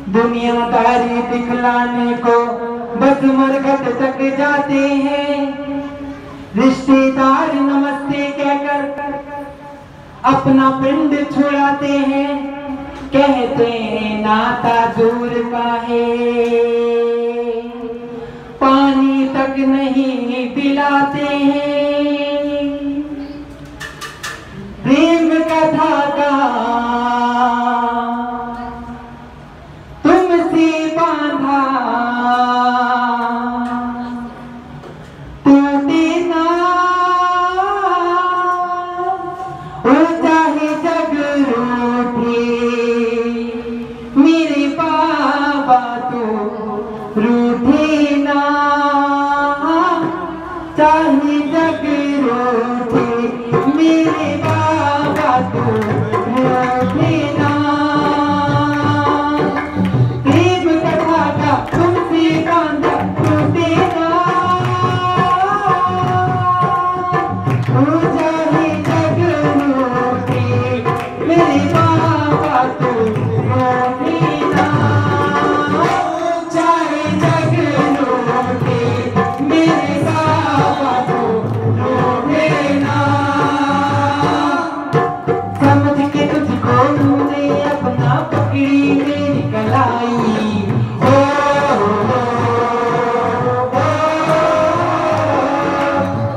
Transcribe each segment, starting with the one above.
दुनियादारी दिखलाने को बस मरघट तक जाते हैं। रिश्तेदार नमस्ते कहकर अपना पिंड छुड़ाते हैं। कहते हैं नाता दूर का है, पानी तक नहीं पिलाते हैं। प्रेम कथा का तुमसे बांधा टूटे ना, ओ चाहे जग रूठे मेरे बाबा तो रूठे ना, चाहे जग रूठे मेरे बाबा तो रूठे ना। प्रेम कथा का तुमसे बांधा टूटे ना, ओ चाहे जग रूठे मेरे बाबा तो रूठे ना, चाहे जग रूठे मेरे बाबा तो रूठे ना। समझ के तुझको तूने अपना पकड़ी मेरी कलाई,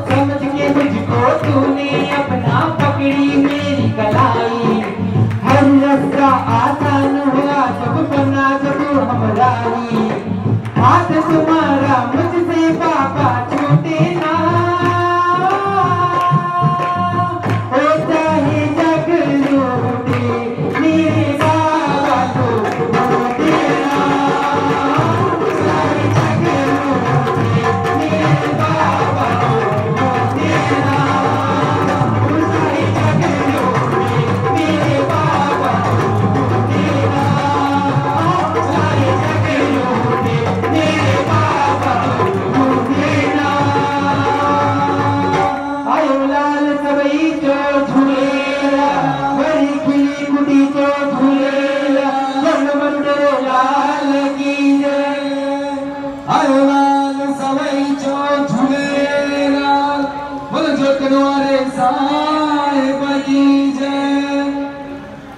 समझ के तुझको तूने अपना पकड़ी मेरी कलाई। हर रास्ता आसान हुआ जब बना जब हमराई, हाथ तुम्हारा मुझसे पापा छूटे ना, ओ चाहे जग रूठे मेरे बाबा तो रूठे ना, चाहे जग रूठे मेरे बाबा तो रूठे ना, ओ चाहे जग रूठे मेरे बाबा तो रूठे ना, चाहे जग रूठे मेरे बाबा तो रूठे ना। आयो लाल सबई जो झूलेला, बड़ी खिली कुटी जो झूलेला, वन मंदिर लाल की जय। आयो लाल सबई जो झूलेला, बोलो जो कनवारे साहिब की जय।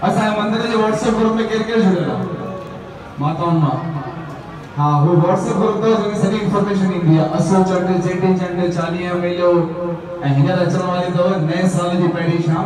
असा मंदिर जे व्हाट्सएप ग्रुप में केर झूलेला माताउन मां, हाँ वो व्हाट्सएप ग्रुप तो जो सभी इंफॉर्मेशन ईंदी आहे। असो चंड चेटी चंड 40 मेलो ऐं हींअर अचण वारी अथव नए साल जी पहिरीं शाम।